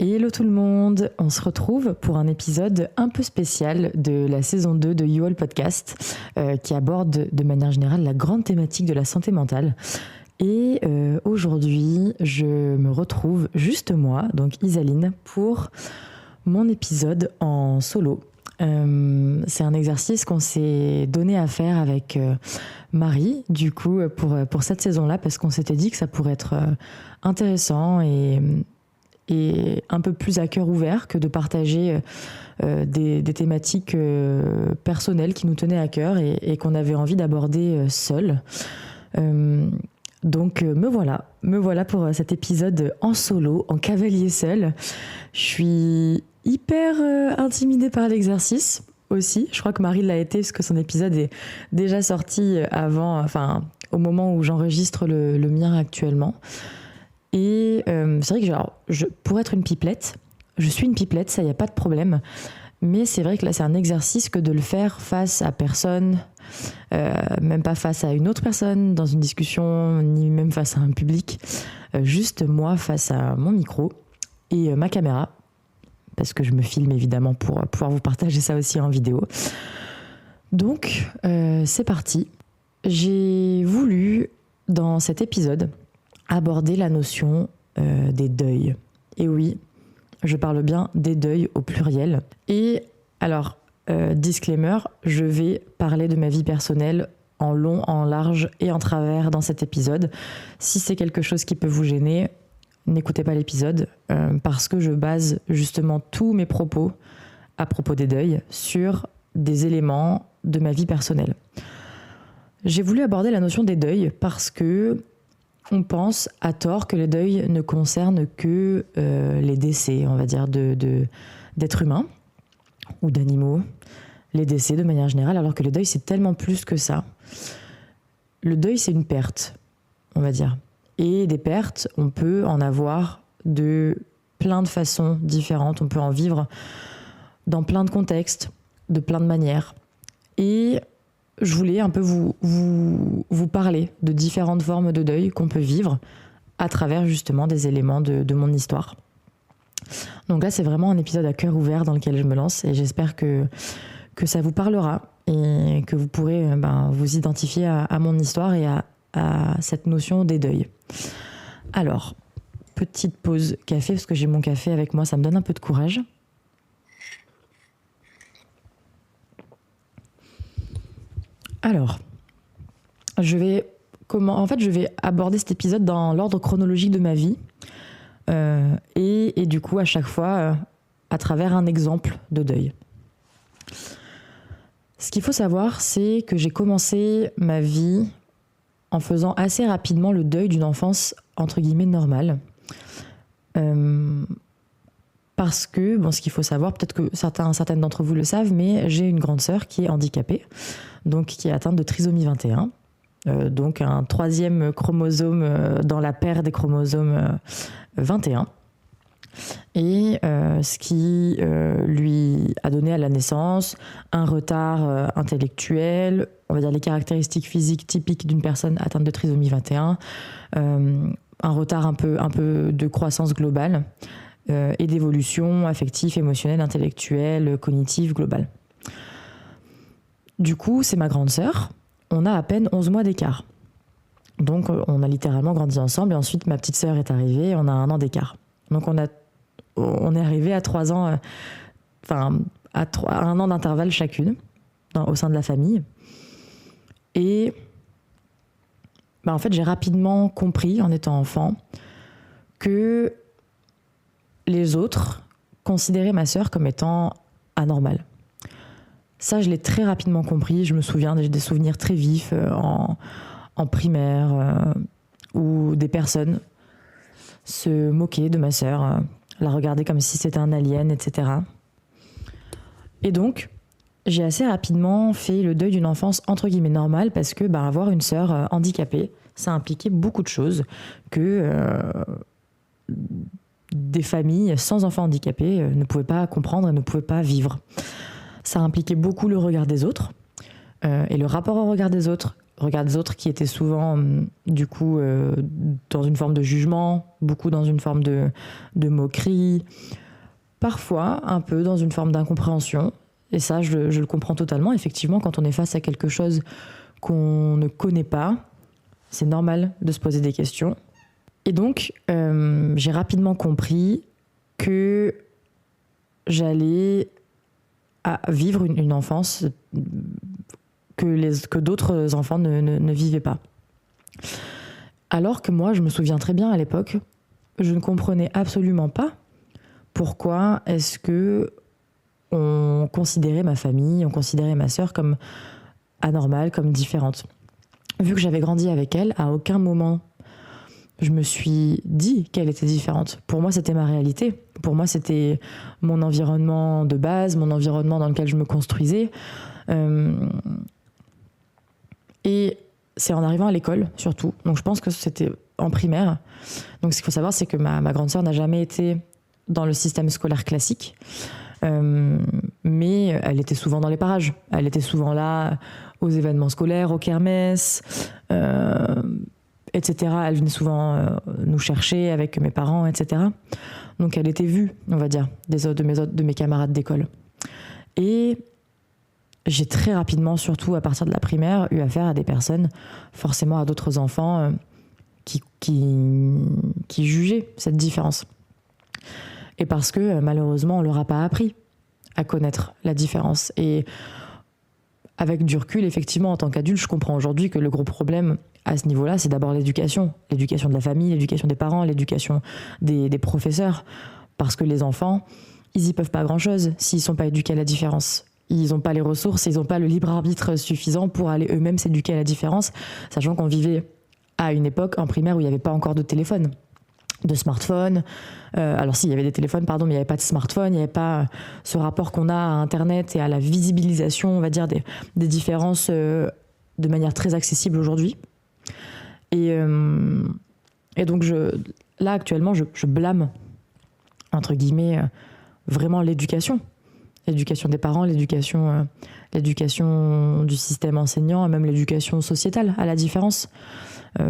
Hello tout le monde, on se retrouve pour un épisode un peu spécial de la saison 2 de You All Podcast qui aborde de manière générale la grande thématique de la santé mentale. Et aujourd'hui, je me retrouve juste moi, donc Isaline, pour mon épisode en solo. C'est un exercice qu'on s'est donné à faire avec Marie, du coup, pour cette saison-là, parce qu'on s'était dit que ça pourrait être intéressant et un peu plus à cœur ouvert que de partager des thématiques personnelles qui nous tenaient à cœur et qu'on avait envie d'aborder seul. Donc me voilà pour cet épisode en solo, en cavalier seul. Je suis hyper intimidée par l'exercice aussi. Je crois que Marie l'a été parce que son épisode est déjà sorti au moment où j'enregistre le mien actuellement. Et c'est vrai que pour être une pipelette, je suis une pipelette, ça y a pas de problème. Mais c'est vrai que là, c'est un exercice que de le faire face à personne, même pas face à une autre personne dans une discussion, ni même face à un public. Juste moi face à mon micro et ma caméra, parce que je me filme évidemment pour pouvoir vous partager ça aussi en vidéo. Donc, c'est parti. J'ai voulu, dans cet épisode, aborder la notion des deuils. Et oui, je parle bien des deuils au pluriel. Et alors, disclaimer, je vais parler de ma vie personnelle en long, en large et en travers dans cet épisode. Si c'est quelque chose qui peut vous gêner, n'écoutez pas l'épisode parce que je base justement tous mes propos à propos des deuils sur des éléments de ma vie personnelle. J'ai voulu aborder la notion des deuils parce que on pense à tort que les deuils ne concernent que les décès, on va dire, d'êtres humains ou d'animaux, les décès de manière générale, alors que le deuil, c'est tellement plus que ça. Le deuil, c'est une perte, on va dire. Et des pertes, on peut en avoir de plein de façons différentes, on peut en vivre dans plein de contextes, de plein de manières. Et je voulais un peu vous parler de différentes formes de deuil qu'on peut vivre à travers justement des éléments de mon histoire. Donc là, c'est vraiment un épisode à cœur ouvert dans lequel je me lance et j'espère que ça vous parlera et que vous pourrez vous identifier à mon histoire et à cette notion des deuils. Alors, petite pause café, parce que j'ai mon café avec moi, ça me donne un peu de courage. Alors, je vais aborder cet épisode dans l'ordre chronologique de ma vie et du coup à chaque fois à travers un exemple de deuil. Ce qu'il faut savoir, c'est que j'ai commencé ma vie en faisant assez rapidement le deuil d'une enfance entre guillemets normale. Parce que, ce qu'il faut savoir, peut-être que certaines d'entre vous le savent, mais j'ai une grande sœur qui est handicapée, donc qui est atteinte de trisomie 21, donc un troisième chromosome dans la paire des chromosomes 21, et ce qui lui a donné à la naissance un retard intellectuel, on va dire les caractéristiques physiques typiques d'une personne atteinte de trisomie 21, un retard un peu de croissance globale, et d'évolution affective, émotionnelle, intellectuelle, cognitive, globale. Du coup, c'est ma grande sœur. On a à peine 11 mois d'écart. Donc, on a littéralement grandi ensemble. Et ensuite, ma petite sœur est arrivée. On a 1 an d'écart. Donc, on est arrivé à 3 ans, à 1 an d'intervalle chacune, au sein de la famille. Et en fait, j'ai rapidement compris, en étant enfant, que les autres considéraient ma sœur comme étant anormale. Ça, je l'ai très rapidement compris. Je me souviens, j'ai des souvenirs très vifs en primaire où des personnes se moquaient de ma sœur, la regardaient comme si c'était un alien, etc. Et donc, j'ai assez rapidement fait le deuil d'une enfance entre guillemets normale parce que avoir une sœur handicapée, ça impliquait beaucoup de choses que des familles sans enfants handicapés ne pouvaient pas comprendre et ne pouvaient pas vivre. Ça impliquait beaucoup le regard des autres et le rapport au regard des autres regard des autres qui était souvent, du coup, dans une forme de jugement, beaucoup dans une forme de moquerie, parfois un peu dans une forme d'incompréhension. Et ça, je le comprends totalement. Effectivement, quand on est face à quelque chose qu'on ne connaît pas, c'est normal de se poser des questions. Et donc, j'ai rapidement compris que j'allais vivre une enfance que d'autres enfants ne vivaient pas. Alors que moi, je me souviens très bien à l'époque, je ne comprenais absolument pas pourquoi est-ce que on considérait ma famille, on considérait ma sœur comme anormale, comme différente. Vu que j'avais grandi avec elle, à aucun moment je me suis dit qu'elle était différente. Pour moi, c'était ma réalité. Pour moi, c'était mon environnement de base, mon environnement dans lequel je me construisais. Et c'est en arrivant à l'école, surtout. Donc je pense que c'était en primaire. Donc ce qu'il faut savoir, c'est que ma grande sœur n'a jamais été dans le système scolaire classique. Mais elle était souvent dans les parages. Elle était souvent là aux événements scolaires, aux kermesses, etc. Elle venait souvent nous chercher avec mes parents, etc. Donc elle était vue, on va dire, de mes camarades d'école. Et j'ai très rapidement, surtout à partir de la primaire, eu affaire à des personnes, forcément à d'autres enfants, qui jugeaient cette différence. Et parce que malheureusement, on ne leur a pas appris à connaître la différence. Et avec du recul, effectivement, en tant qu'adulte, je comprends aujourd'hui que le gros problème à ce niveau-là, c'est d'abord l'éducation. L'éducation de la famille, l'éducation des parents, l'éducation des professeurs. Parce que les enfants, ils n'y peuvent pas grand-chose s'ils ne sont pas éduqués à la différence. Ils n'ont pas les ressources, ils n'ont pas le libre arbitre suffisant pour aller eux-mêmes s'éduquer à la différence, sachant qu'on vivait à une époque en primaire où il n'y avait pas encore de téléphone, de smartphone. Alors si, il y avait des téléphones, pardon, mais il n'y avait pas de smartphone, il n'y avait pas ce rapport qu'on a à Internet et à la visibilisation, on va dire, des différences de manière très accessible aujourd'hui. Et donc, là, actuellement, je blâme, entre guillemets, vraiment l'éducation. L'éducation des parents, l'éducation du système enseignant, et même l'éducation sociétale à la différence.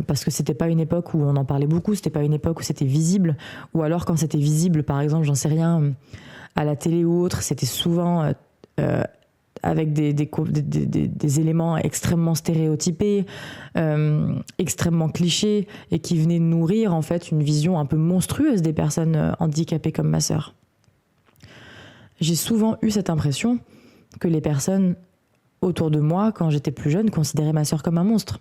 Parce que c'était pas une époque où on en parlait beaucoup, c'était pas une époque où c'était visible, ou alors quand c'était visible, par exemple, j'en sais rien, à la télé ou autre, c'était souvent avec des éléments extrêmement stéréotypés, extrêmement clichés, et qui venaient nourrir en fait une vision un peu monstrueuse des personnes handicapées comme ma sœur. J'ai souvent eu cette impression que les personnes autour de moi, quand j'étais plus jeune, considéraient ma sœur comme un monstre.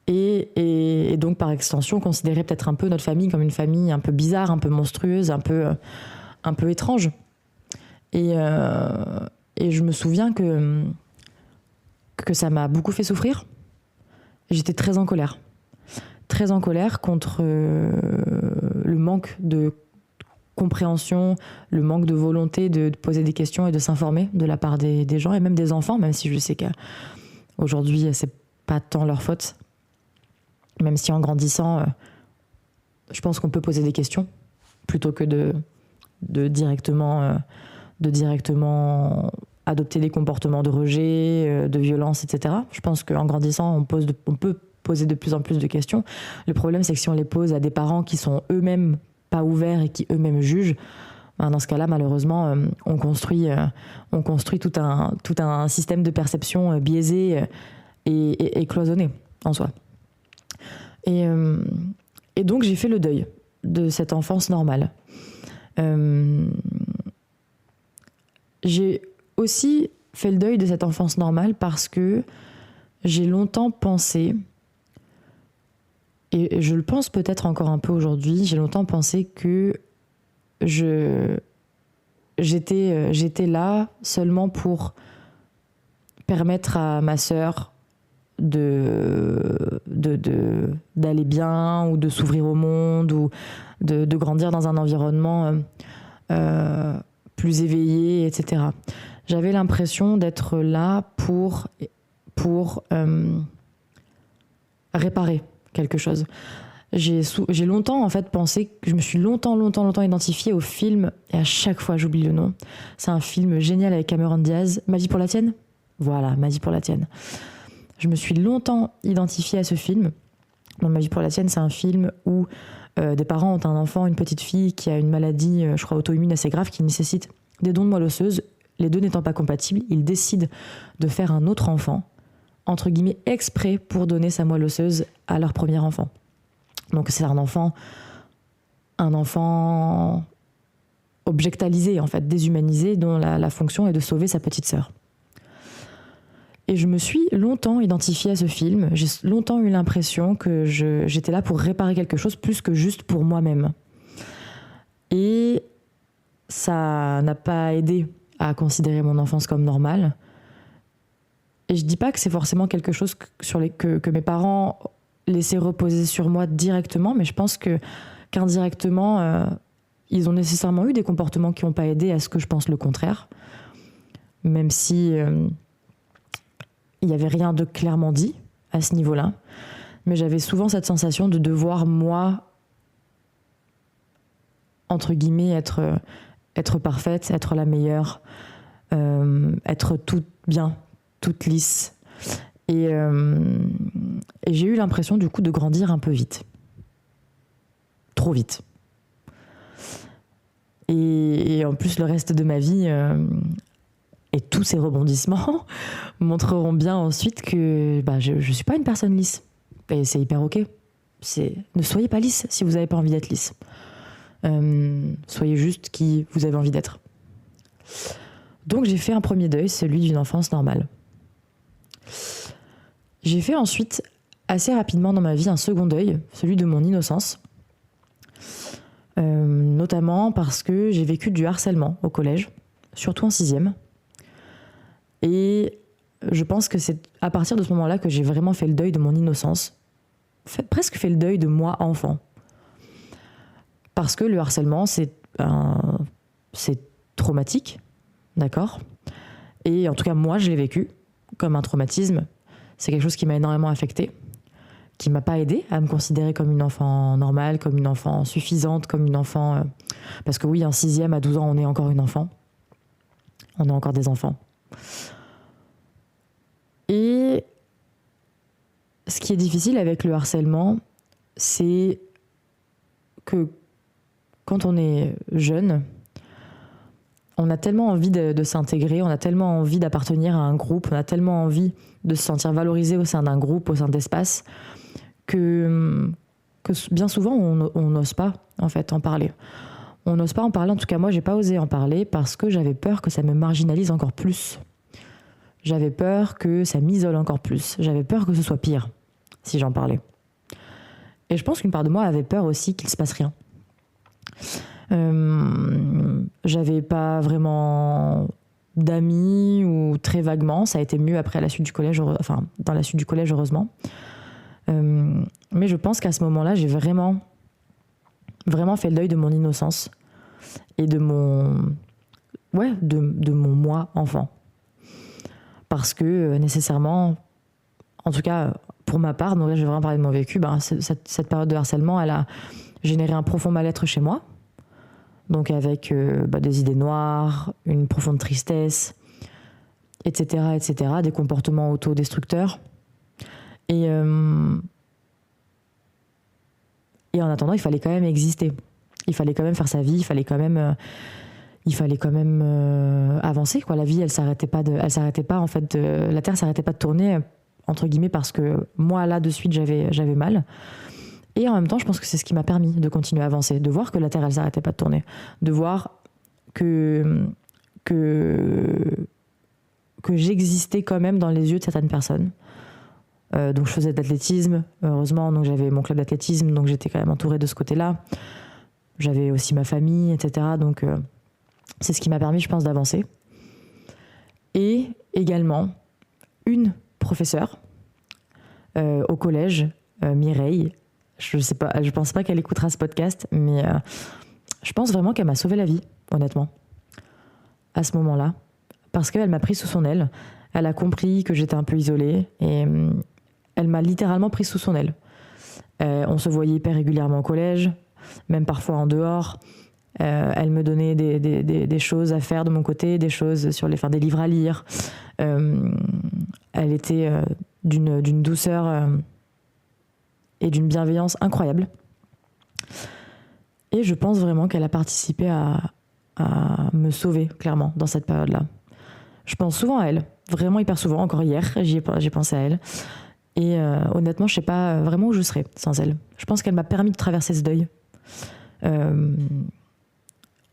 Et donc, par extension, considéraient peut-être un peu notre famille comme une famille un peu bizarre, un peu monstrueuse, un peu étrange. Et je me souviens que ça m'a beaucoup fait souffrir. J'étais très en colère. Très en colère contre le manque de compréhension, le manque de volonté de poser des questions et de s'informer de la part des gens et même des enfants, même si je sais qu'aujourd'hui c'est pas tant leur faute, même si en grandissant je pense qu'on peut poser des questions plutôt que de directement adopter des comportements de rejet, de violence, etc. Je pense qu'en grandissant on peut poser de plus en plus de questions. Le problème, c'est que si on les pose à des parents qui sont eux-mêmes pas ouverts et qui eux-mêmes jugent, ben dans ce cas-là, malheureusement, on construit tout un système de perception biaisé et cloisonné en soi. Et donc, j'ai fait le deuil de cette enfance normale. J'ai aussi fait le deuil de cette enfance normale parce que j'ai longtemps pensé, et je le pense peut-être encore un peu aujourd'hui, j'ai longtemps pensé que j'étais là seulement pour permettre à ma sœur d'aller bien ou de s'ouvrir au monde ou de grandir dans un environnement plus éveillé, etc. J'avais l'impression d'être là pour réparer quelque chose. J'ai longtemps en fait pensé, je me suis longtemps identifiée au film, et à chaque fois j'oublie le nom. C'est un film génial avec Cameron Diaz, Ma vie pour la tienne. Voilà, Ma vie pour la tienne. Je me suis longtemps identifiée à ce film. Dans Ma vie pour la tienne, c'est un film où des parents ont un enfant, une petite fille qui a une maladie, je crois, auto-immune assez grave qui nécessite des dons de moelle osseuse. Les deux n'étant pas compatibles, ils décident de faire un autre enfant, entre guillemets exprès pour donner sa moelle osseuse à leur premier enfant. Donc c'est un enfant objectalisé, en fait, déshumanisé, dont la fonction est de sauver sa petite sœur. Et je me suis longtemps identifiée à ce film. J'ai longtemps eu l'impression que j'étais là pour réparer quelque chose plus que juste pour moi-même. Et ça n'a pas aidé à considérer mon enfance comme normale. Et je dis pas que c'est forcément quelque chose que mes parents laissaient reposer sur moi directement, mais je pense qu'indirectement, ils ont nécessairement eu des comportements qui n'ont pas aidé à ce que je pense le contraire. Même si il n'y avait rien de clairement dit à ce niveau-là. Mais j'avais souvent cette sensation de devoir, moi, entre guillemets, être parfaite, être la meilleure, être toute bien, toute lisse. Et j'ai eu l'impression, du coup, de grandir un peu vite. Trop vite. Et en plus, le reste de ma vie et tous ces rebondissements montreront bien ensuite que je suis pas une personne lisse. Et c'est hyper ok. Ne soyez pas lisse si vous n'avez pas envie d'être lisse. Soyez juste qui vous avez envie d'être. Donc j'ai fait un premier deuil, celui d'une enfance normale. J'ai fait ensuite, assez rapidement dans ma vie, un second deuil, celui de mon innocence. Notamment parce que j'ai vécu du harcèlement au collège, surtout en 6e. Et je pense que c'est à partir de ce moment-là que j'ai vraiment fait le deuil de mon innocence. Presque fait le deuil de moi enfant. Parce que le harcèlement, c'est traumatique, d'accord ? Et en tout cas, moi, je l'ai vécu comme un traumatisme. C'est quelque chose qui m'a énormément affectée, qui m'a pas aidée à me considérer comme une enfant normale, comme une enfant suffisante, comme une enfant... Parce que oui, en 6e, à 12 ans, on est encore une enfant. On est encore des enfants. Et ce qui est difficile avec le harcèlement, c'est que quand on est jeune, on a tellement envie de s'intégrer, on a tellement envie d'appartenir à un groupe, on a tellement envie de se sentir valorisé au sein d'un groupe, au sein d'espace, que bien souvent, on n'ose pas, en fait, en parler. On n'ose pas en parler, en tout cas moi, j'ai pas osé en parler parce que j'avais peur que ça me marginalise encore plus. J'avais peur que ça m'isole encore plus. J'avais peur que ce soit pire, si j'en parlais. Et je pense qu'une part de moi avait peur aussi qu'il se passe rien. J'avais pas vraiment d'amis ou très vaguement. Ça a été mieux après la suite du collège, dans la suite du collège, heureusement. Mais je pense qu'à ce moment-là, j'ai vraiment fait le deuil de mon innocence et de mon moi enfant. Parce que nécessairement, en tout cas pour ma part, donc là je vais vraiment parler de mon vécu, cette période de harcèlement, elle a généré un profond mal-être chez moi. Donc avec des idées noires, une profonde tristesse, etc., des comportements autodestructeurs. Et en attendant, il fallait quand même exister. Il fallait quand même faire sa vie, il fallait quand même avancer, quoi. La vie, elle s'arrêtait pas en fait, la terre s'arrêtait pas de tourner, entre guillemets, parce que moi là de suite j'avais mal. Et en même temps, je pense que c'est ce qui m'a permis de continuer à avancer, de voir que la terre, elle s'arrêtait pas de tourner, de voir que j'existais quand même dans les yeux de certaines personnes. Donc je faisais de l'athlétisme, heureusement, donc j'avais mon club d'athlétisme, donc j'étais quand même entourée de ce côté-là. J'avais aussi ma famille, etc. Donc c'est ce qui m'a permis, je pense, d'avancer. Et également, une professeure au collège, Mireille, je pense pas qu'elle écoutera ce podcast, mais je pense vraiment qu'elle m'a sauvé la vie, honnêtement, à ce moment-là. Parce qu'elle m'a pris sous son aile, elle a compris que j'étais un peu isolée, et elle m'a littéralement pris sous son aile. On se voyait hyper régulièrement au collège, même parfois en dehors. Elle me donnait des choses à faire de mon côté, des choses des livres à lire. Elle était d'une douceur et d'une bienveillance incroyable. Et je pense vraiment qu'elle a participé à me sauver, clairement, dans cette période-là. Je pense souvent à elle, vraiment hyper souvent. Encore hier, j'ai pensé à elle. Et honnêtement, je ne sais pas vraiment où je serais sans elle. Je pense qu'elle m'a permis de traverser ce deuil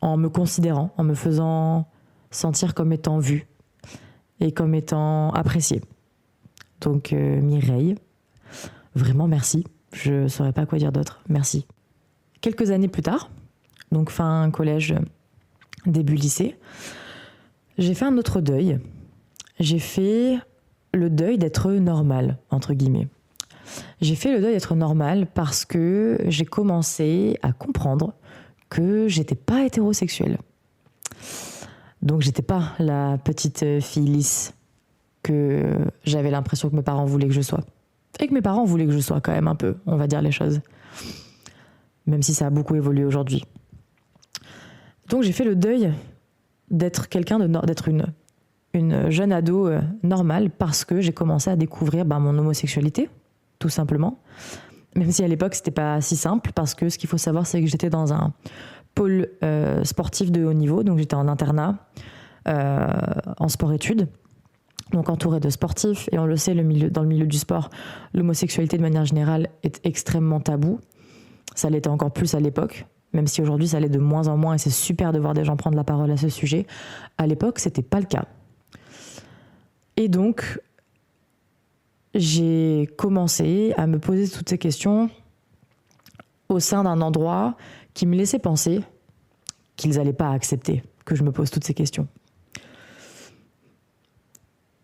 en me considérant, en me faisant sentir comme étant vue et comme étant appréciée. Donc Mireille, vraiment merci. Je ne saurais pas quoi dire d'autre. Merci. Quelques années plus tard, donc fin collège, début lycée, j'ai fait un autre deuil. J'ai fait le deuil d'être normale, entre guillemets. J'ai fait le deuil d'être normale parce que j'ai commencé à comprendre que j'étais pas hétérosexuelle. Donc j'étais pas la petite fille lisse que j'avais l'impression que mes parents voulaient que je sois. Et que mes parents voulaient que je sois quand même un peu, on va dire les choses. Même si ça a beaucoup évolué aujourd'hui. Donc j'ai fait le deuil d'être quelqu'un d'être une jeune ado normale parce que j'ai commencé à découvrir mon homosexualité, tout simplement. Même si à l'époque c'était pas si simple, parce que ce qu'il faut savoir c'est que j'étais dans un pôle sportif de haut niveau, donc j'étais en internat en sport-études, donc entourée de sportifs, et on le sait, dans le milieu du sport, l'homosexualité de manière générale est extrêmement tabou. Ça l'était encore plus à l'époque, même si aujourd'hui ça l'est de moins en moins, et c'est super de voir des gens prendre la parole à ce sujet. À l'époque, c'était pas le cas. Et donc, j'ai commencé à me poser toutes ces questions au sein d'un endroit qui me laissait penser qu'ils n'allaient pas accepter que je me pose toutes ces questions.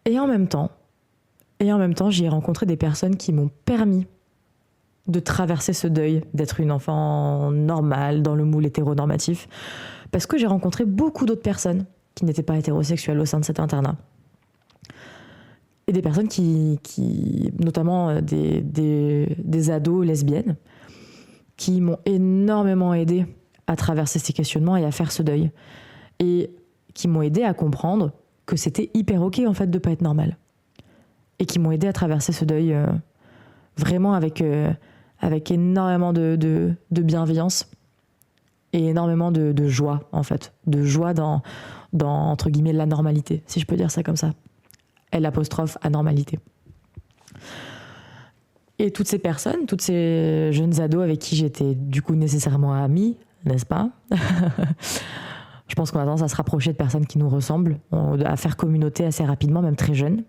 Et en même temps, j'y ai rencontré des personnes qui m'ont permis de traverser ce deuil, d'être une enfant normale dans le moule hétéronormatif, parce que j'ai rencontré beaucoup d'autres personnes qui n'étaient pas hétérosexuelles au sein de cet internat. Et des personnes qui notamment des ados lesbiennes, qui m'ont énormément aidée à traverser ces questionnements et à faire ce deuil. Et qui m'ont aidée à comprendre que c'était hyper ok en fait de pas être normale. Et qui m'ont aidée à traverser ce deuil vraiment avec énormément de bienveillance et énormément de joie en fait. De joie dans entre guillemets la normalité, si je peux dire ça comme ça. L'apostrophe anormalité. Et toutes ces personnes, toutes ces jeunes ados avec qui j'étais du coup nécessairement amie, n'est-ce pas? Je pense qu'on a tendance à se rapprocher de personnes qui nous ressemblent, à faire communauté assez rapidement, même très jeunes.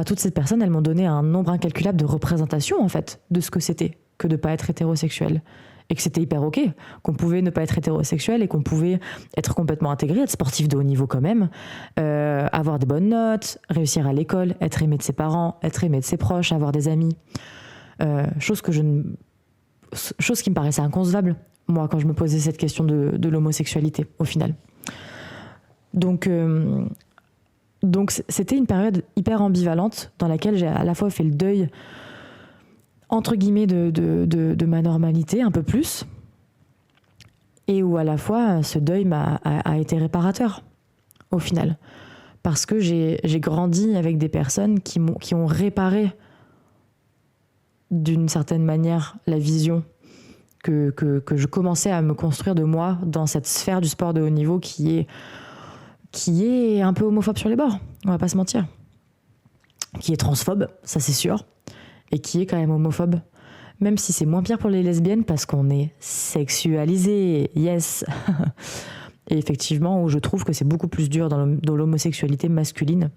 Toutes ces personnes, elles m'ont donné un nombre incalculable de représentations en fait, de ce que c'était que de ne pas être hétérosexuel. Et que c'était hyper ok, qu'on pouvait ne pas être hétérosexuel et qu'on pouvait être complètement intégré, être sportif de haut niveau quand même, avoir des bonnes notes, réussir à l'école, être aimé de ses parents, être aimé de ses proches, avoir des amis. Chose qui me paraissait inconcevable, moi, quand je me posais cette question de l'homosexualité, au final. Donc c'était une période hyper ambivalente dans laquelle j'ai à la fois fait le deuil entre guillemets de ma normalité un peu plus, et où à la fois ce deuil a été réparateur au final, parce que j'ai grandi avec des personnes qui ont réparé d'une certaine manière la vision que je commençais à me construire de moi dans cette sphère du sport de haut niveau qui est un peu homophobe sur les bords, on va pas se mentir, qui est transphobe, ça c'est sûr, et qui est quand même homophobe, même si c'est moins pire pour les lesbiennes parce qu'on est sexualisé, yes. Et effectivement, où je trouve que c'est beaucoup plus dur dans l'homosexualité masculine,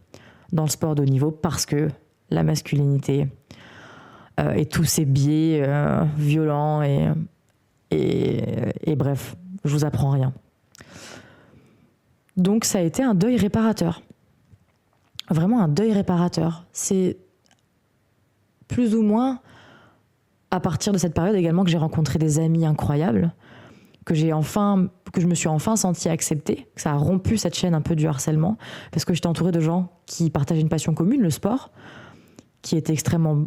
dans le sport de haut niveau, parce que la masculinité et tous ces biais violents et bref, je vous apprends rien. Donc ça a été un deuil réparateur. Vraiment un deuil réparateur. C'est plus ou moins à partir de cette période également que j'ai rencontré des amis incroyables, que je me suis enfin sentie acceptée, que ça a rompu cette chaîne un peu du harcèlement, parce que j'étais entourée de gens qui partageaient une passion commune, le sport, qui étaient extrêmement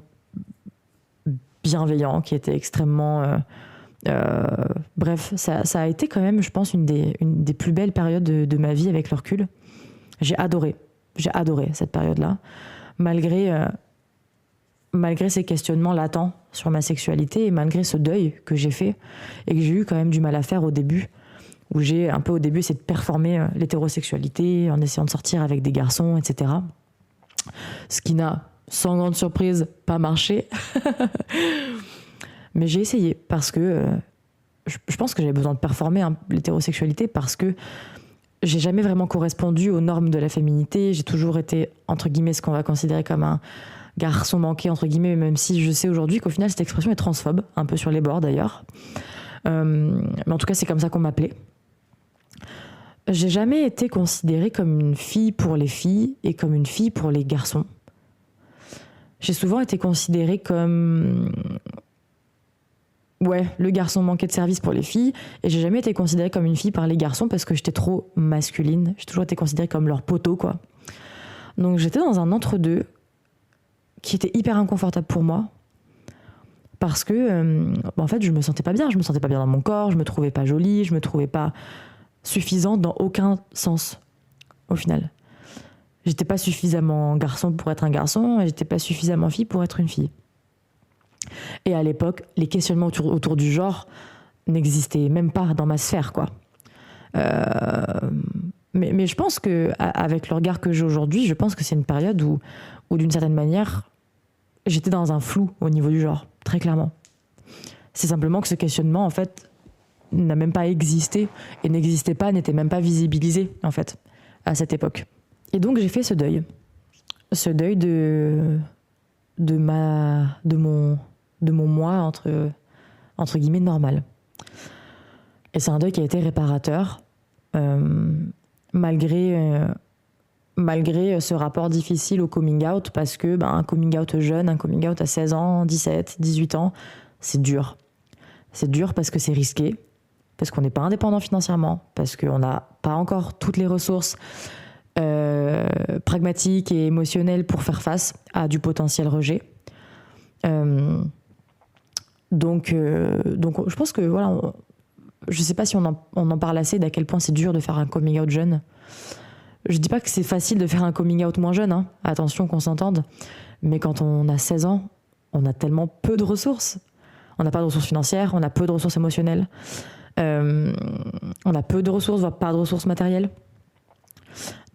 bienveillants, qui étaient extrêmement... bref, ça a été quand même, je pense, une des plus belles périodes de ma vie avec le recul. J'ai adoré cette période-là. malgré ces questionnements latents sur ma sexualité et malgré ce deuil que j'ai fait et que j'ai eu quand même du mal à faire au début, où j'ai un peu au début essayé de performer l'hétérosexualité en essayant de sortir avec des garçons, etc. Ce qui n'a, sans grande surprise, pas marché. Mais j'ai essayé parce que je pense que j'avais besoin de performer l'hétérosexualité parce que j'ai jamais vraiment correspondu aux normes de la féminité. J'ai toujours été, entre guillemets, ce qu'on va considérer comme un garçon manqué, entre guillemets, même si je sais aujourd'hui qu'au final, cette expression est transphobe, un peu sur les bords d'ailleurs. Mais en tout cas, c'est comme ça qu'on m'appelait. J'ai jamais été considérée comme une fille pour les filles et comme une fille pour les garçons. J'ai souvent été considérée comme le garçon manquait de service pour les filles, et j'ai jamais été considérée comme une fille par les garçons parce que j'étais trop masculine. J'ai toujours été considérée comme leur poteau, quoi. Donc j'étais dans un entre-deux qui était hyper inconfortable pour moi parce que en fait je me sentais pas bien dans mon corps, je me trouvais pas jolie, je me trouvais pas suffisante dans aucun sens au final. J'étais pas suffisamment garçon pour être un garçon et j'étais pas suffisamment fille pour être une fille. Et à l'époque, les questionnements autour du genre n'existaient même pas dans ma sphère, quoi. Mais je pense que, avec le regard que j'ai aujourd'hui, je pense que c'est une période où d'une certaine manière, j'étais dans un flou au niveau du genre, très clairement. C'est simplement que ce questionnement, en fait, n'a même pas existé et n'existait pas, n'était même pas visibilisé, en fait, à cette époque. Et donc j'ai fait ce deuil de mon moi entre guillemets normal. Et c'est un deuil qui a été réparateur, malgré ce rapport difficile au coming out, parce que un coming out jeune, un coming out à 16 ans, 17, 18 ans, c'est dur. C'est dur parce que c'est risqué, parce qu'on n'est pas indépendant financièrement, parce qu'on n'a pas encore toutes les ressources pragmatiques et émotionnelles pour faire face à du potentiel rejet. Donc je pense que voilà, je sais pas si on en parle assez d'à quel point c'est dur de faire un coming out jeune. Je dis pas que c'est facile de faire un coming out moins jeune, hein. Attention qu'on s'entende, mais quand on a 16 ans, on a tellement peu de ressources. On n'a pas de ressources financières, on a peu de ressources émotionnelles, on a peu de ressources, voire pas de ressources matérielles.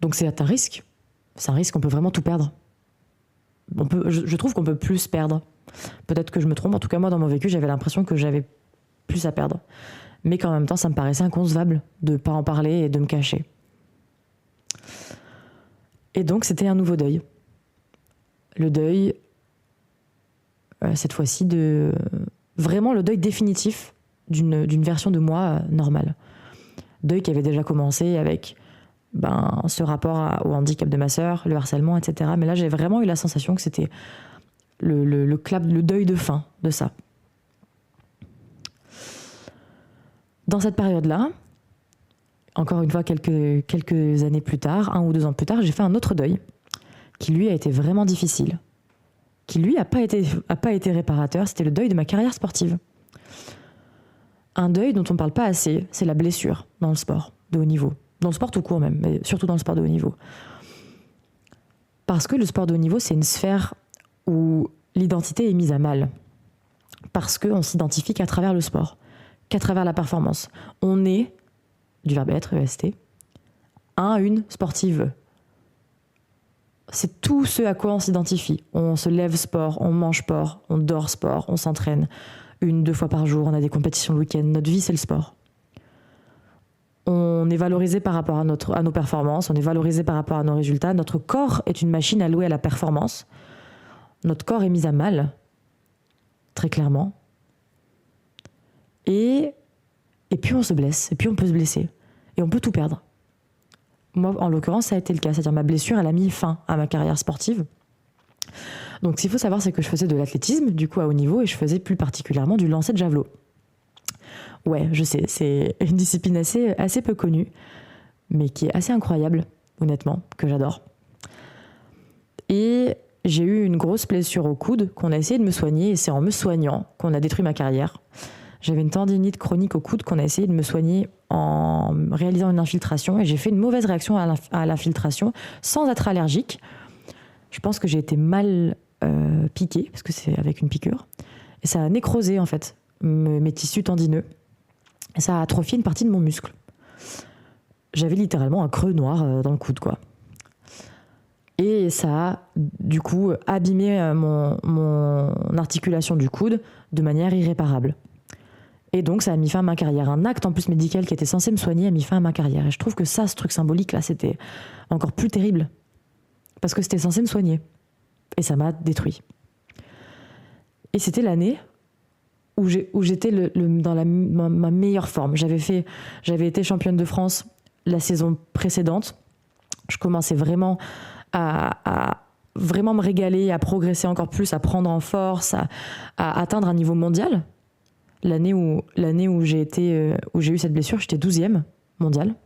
Donc c'est un risque, on peut vraiment tout perdre. Je trouve qu'on peut plus perdre. Peut-être que je me trompe, en tout cas moi dans mon vécu j'avais l'impression que j'avais plus à perdre, mais qu'en même temps ça me paraissait inconcevable de pas en parler et de me cacher. Et donc c'était un nouveau deuil, le deuil cette fois-ci vraiment le deuil définitif d'une version de moi normale, deuil qui avait déjà commencé avec ce rapport au handicap de ma sœur, le harcèlement, etc. Mais là j'ai vraiment eu la sensation que c'était le deuil de fin de ça. Dans cette période-là, encore une fois quelques années plus tard, 1 ou 2 ans plus tard, j'ai fait un autre deuil qui lui a été vraiment difficile, qui lui a pas été réparateur. C'était le deuil de ma carrière sportive. Un deuil dont on parle pas assez, c'est la blessure dans le sport de haut niveau, dans le sport tout court même, mais surtout dans le sport de haut niveau. Parce que le sport de haut niveau, c'est une sphère où l'identité est mise à mal. Parce qu'on s'identifie qu'à travers le sport, qu'à travers la performance. On est, du verbe être, EST, une sportive. C'est tout ce à quoi on s'identifie. On se lève sport, on mange sport, on dort sport, on s'entraîne 1-2 fois par jour, on a des compétitions le week-end. Notre vie, c'est le sport. On est valorisé par rapport à nos performances, on est valorisé par rapport à nos résultats. Notre corps est une machine allouée à la performance. Notre corps est mis à mal, très clairement. Et puis on se blesse, et puis on peut se blesser. Et on peut tout perdre. Moi, en l'occurrence, ça a été le cas. C'est-à-dire ma blessure, elle a mis fin à ma carrière sportive. Donc, ce qu'il faut savoir, c'est que je faisais de l'athlétisme, du coup, à haut niveau, et je faisais plus particulièrement du lancer de javelot. Ouais, je sais, c'est une discipline assez peu connue, mais qui est assez incroyable, honnêtement, que j'adore. Et j'ai eu une grosse blessure au coude qu'on a essayé de me soigner, et c'est en me soignant qu'on a détruit ma carrière. J'avais une tendinite chronique au coude qu'on a essayé de me soigner en réalisant une infiltration, et j'ai fait une mauvaise réaction à l'infiltration sans être allergique. Je pense que j'ai été mal piquée, parce que c'est avec une piqûre, et ça a nécrosé en fait mes tissus tendineux, et ça a atrophié une partie de mon muscle. J'avais littéralement un creux noir dans le coude, quoi. Et ça a du coup abîmé mon articulation du coude de manière irréparable. Et donc ça a mis fin à ma carrière. Un acte en plus médical qui était censé me soigner a mis fin à ma carrière. Et je trouve que ça, ce truc symbolique là, c'était encore plus terrible. Parce que c'était censé me soigner. Et ça m'a détruit. Et c'était l'année où j'étais dans ma meilleure forme. J'avais été championne de France la saison précédente. Je commençais vraiment à vraiment me régaler, à progresser encore plus, à prendre en force, à atteindre un niveau mondial. L'année où j'ai eu cette blessure, j'étais 12e mondiale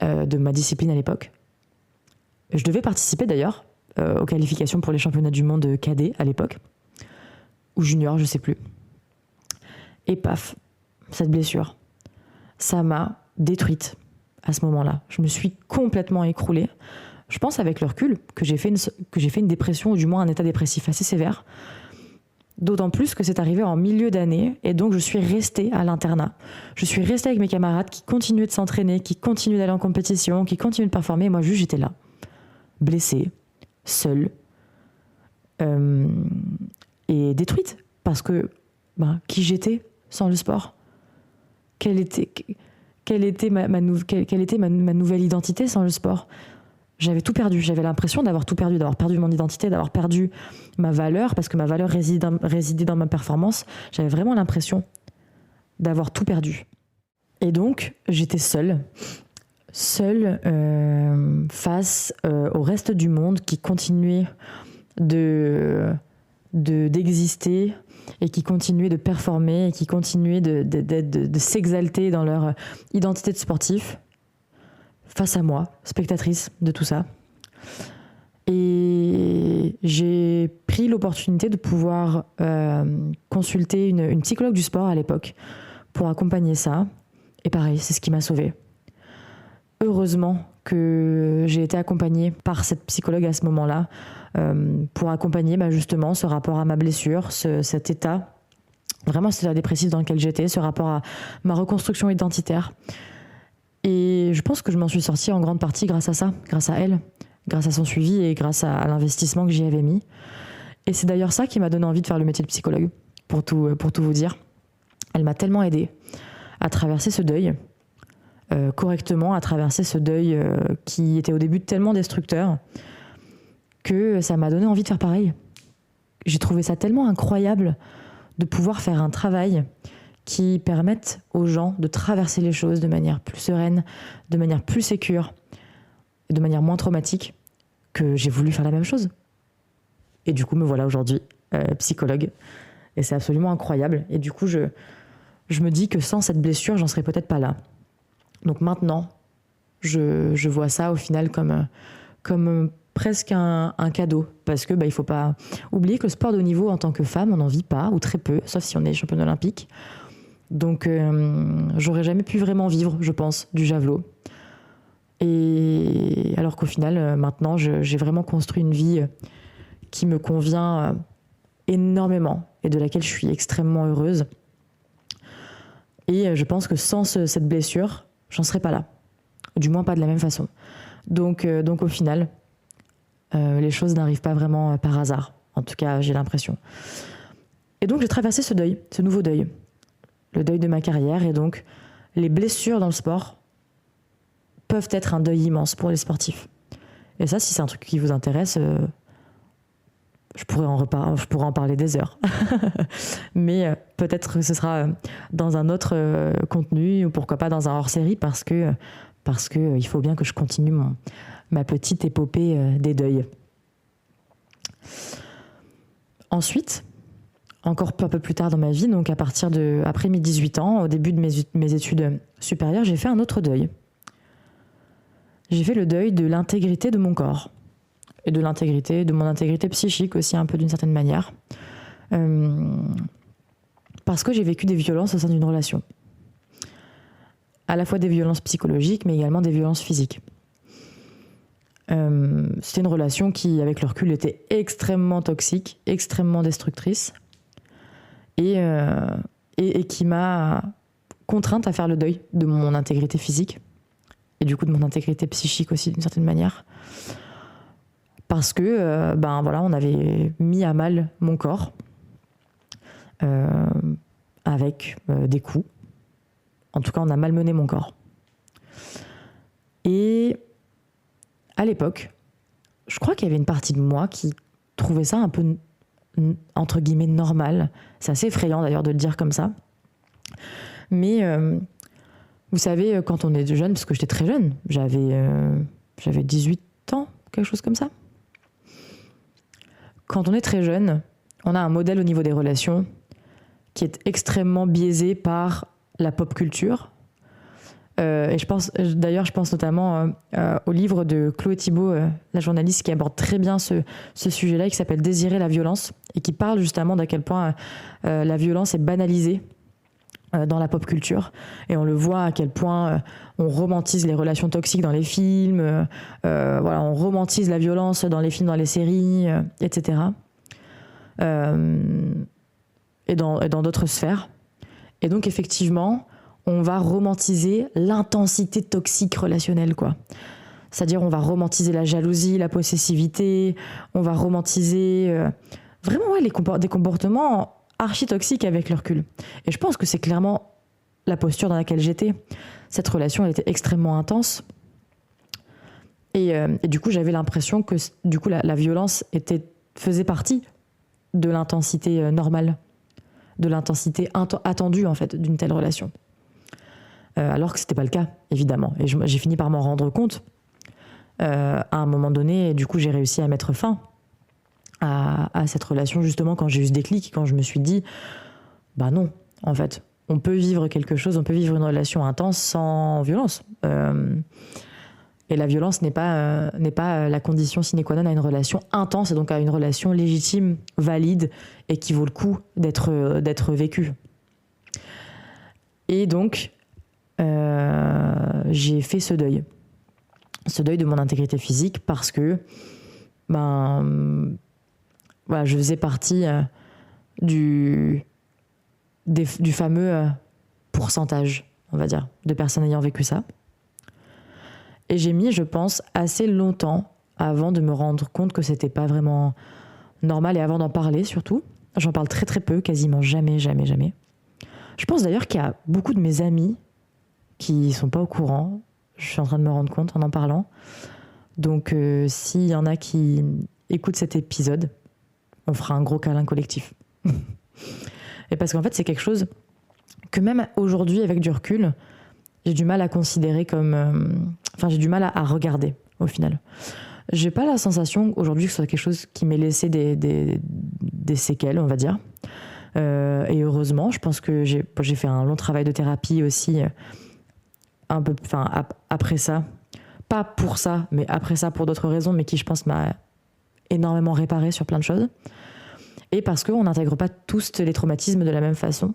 de ma discipline à l'époque. Je devais participer d'ailleurs aux qualifications pour les championnats du monde cadet à l'époque, ou junior, je sais plus. Et paf, cette blessure, ça m'a détruite à ce moment-là. Je me suis complètement écroulée. Je pense avec le recul que j'ai fait une dépression, ou du moins un état dépressif assez sévère. D'autant plus que c'est arrivé en milieu d'année, et donc je suis restée à l'internat. Je suis restée avec mes camarades qui continuaient de s'entraîner, qui continuaient d'aller en compétition, qui continuaient de performer, et moi juste j'étais là, blessée, seule, et détruite, parce que qui j'étais sans le sport? Quelle était ma nouvelle identité sans le sport? J'avais tout perdu, j'avais l'impression d'avoir tout perdu, d'avoir perdu mon identité, d'avoir perdu ma valeur, parce que ma valeur résidait dans ma performance. J'avais vraiment l'impression d'avoir tout perdu. Et donc, j'étais seule face au reste du monde qui continuait d'exister et qui continuait de performer et qui continuait de s'exalter dans leur identité de sportif. Face à moi, spectatrice de tout ça. Et j'ai pris l'opportunité de pouvoir consulter une psychologue du sport à l'époque pour accompagner ça. Et pareil, c'est ce qui m'a sauvée. Heureusement que j'ai été accompagnée par cette psychologue à ce moment-là pour accompagner justement ce rapport à ma blessure, cet état, vraiment cet état dépressif dans lequel j'étais, ce rapport à ma reconstruction identitaire. Et je pense que je m'en suis sortie en grande partie grâce à ça, grâce à elle, grâce à son suivi et grâce à l'investissement que j'y avais mis. Et c'est d'ailleurs ça qui m'a donné envie de faire le métier de psychologue, pour tout vous dire. Elle m'a tellement aidée à traverser ce deuil, correctement, à traverser ce deuil qui était au début tellement destructeur, que ça m'a donné envie de faire pareil. J'ai trouvé ça tellement incroyable de pouvoir faire un travail qui permettent aux gens de traverser les choses de manière plus sereine, de manière plus sécure, et de manière moins traumatique, que j'ai voulu faire la même chose. Et du coup, me voilà aujourd'hui psychologue. Et c'est absolument incroyable. Et du coup, je me dis que sans cette blessure, j'en serais peut-être pas là. Donc maintenant, je vois ça au final comme presque un cadeau. Parce que il faut pas oublier que le sport de haut niveau, en tant que femme, on n'en vit pas, ou très peu, sauf si on est championne olympique. Donc, j'aurais jamais pu vraiment vivre, je pense, du javelot. Et alors qu'au final, maintenant, j'ai vraiment construit une vie qui me convient énormément et de laquelle je suis extrêmement heureuse. Et je pense que sans cette blessure, j'en serais pas là. Du moins pas de la même façon. Donc au final, les choses n'arrivent pas vraiment par hasard. En tout cas, j'ai l'impression. Et donc, j'ai traversé ce deuil, ce nouveau deuil. Le deuil de ma carrière, et donc les blessures dans le sport peuvent être un deuil immense pour les sportifs. Et ça, si c'est un truc qui vous intéresse, je pourrais en parler des heures. Mais peut-être que ce sera dans un autre contenu, ou pourquoi pas dans un hors-série, parce que il faut bien que je continue ma petite épopée des deuils. Ensuite, encore un peu plus tard dans ma vie, donc après mes 18 ans, au début de mes études supérieures, j'ai fait un autre deuil. J'ai fait le deuil de l'intégrité de mon corps. Et de mon intégrité psychique aussi, un peu d'une certaine manière. Parce que j'ai vécu des violences au sein d'une relation. À la fois des violences psychologiques, mais également des violences physiques. C'était une relation qui, avec le recul, était extrêmement toxique, extrêmement destructrice, et qui m'a contrainte à faire le deuil de mon intégrité physique, et du coup de mon intégrité psychique aussi, d'une certaine manière. Parce que, on avait mis à mal mon corps avec des coups. En tout cas, on a malmené mon corps. Et à l'époque, je crois qu'il y avait une partie de moi qui trouvait ça un peu, entre guillemets, normal. C'est assez effrayant d'ailleurs de le dire comme ça. Mais vous savez, quand on est jeune, parce que j'étais très jeune, j'avais 18 ans, quelque chose comme ça. Quand on est très jeune, on a un modèle au niveau des relations qui est extrêmement biaisé par la pop culture. Et je pense notamment au livre de Chloé Thibault, la journaliste, qui aborde très bien ce sujet-là, et qui s'appelle Désirer la violence, et qui parle justement d'à quel point la violence est banalisée dans la pop culture. Et on le voit à quel point on romantise les relations toxiques dans les films, on romantise la violence dans les films, dans les séries, etc. Et dans d'autres sphères. Et donc effectivement, on va romantiser l'intensité toxique relationnelle, quoi. C'est-à-dire, on va romantiser la jalousie, la possessivité, on va romantiser vraiment des comportements archi-toxiques avec le recul. Et je pense que c'est clairement la posture dans laquelle j'étais. Cette relation, elle était extrêmement intense. Et du coup, j'avais l'impression que du coup, la violence faisait partie de l'intensité normale, de l'intensité attendue, en fait, d'une telle relation. Alors que c'était pas le cas, évidemment. Et j'ai fini par m'en rendre compte à un moment donné, et du coup j'ai réussi à mettre fin à cette relation, justement quand j'ai eu ce déclic, quand je me suis dit non, en fait, on peut vivre quelque chose, on peut vivre une relation intense sans violence. Et la violence n'est pas la condition sine qua non à une relation intense, et donc à une relation légitime, valide, et qui vaut le coup d'être vécue. Et donc j'ai fait ce deuil de mon intégrité physique, parce que je faisais partie du fameux pourcentage, on va dire, de personnes ayant vécu ça. Et j'ai mis, je pense, assez longtemps avant de me rendre compte que c'était pas vraiment normal, et avant d'en parler surtout. J'en parle très très peu, quasiment jamais. Je pense d'ailleurs qu'il y a beaucoup de mes amis qui sont pas au courant. Je suis en train de me rendre compte en parlant. Donc, s'il y en a qui écoutent cet épisode, on fera un gros câlin collectif. Et parce qu'en fait, c'est quelque chose que même aujourd'hui, avec du recul, j'ai du mal à considérer comme... j'ai du mal à regarder, au final. J'ai pas la sensation aujourd'hui que ce soit quelque chose qui m'ait laissé des séquelles, on va dire. Et heureusement, je pense que j'ai fait un long travail de thérapie aussi, après ça, pas pour ça, mais après ça pour d'autres raisons, mais qui, je pense, m'a énormément réparé sur plein de choses. Et parce qu'on n'intègre pas tous les traumatismes de la même façon.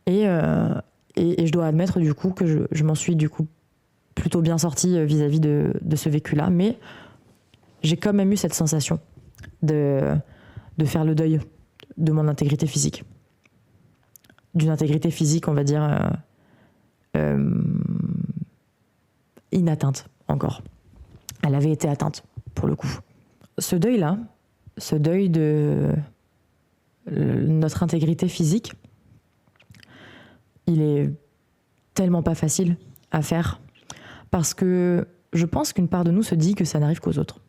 Et je dois admettre du coup que je m'en suis du coup plutôt bien sortie vis-à-vis de ce vécu-là, mais j'ai quand même eu cette sensation de faire le deuil de mon intégrité physique. D'une intégrité physique, on va dire, inatteinte encore. Elle avait été atteinte, pour le coup. Ce deuil-là, ce deuil de notre intégrité physique, il est tellement pas facile à faire, parce que je pense qu'une part de nous se dit que ça n'arrive qu'aux autres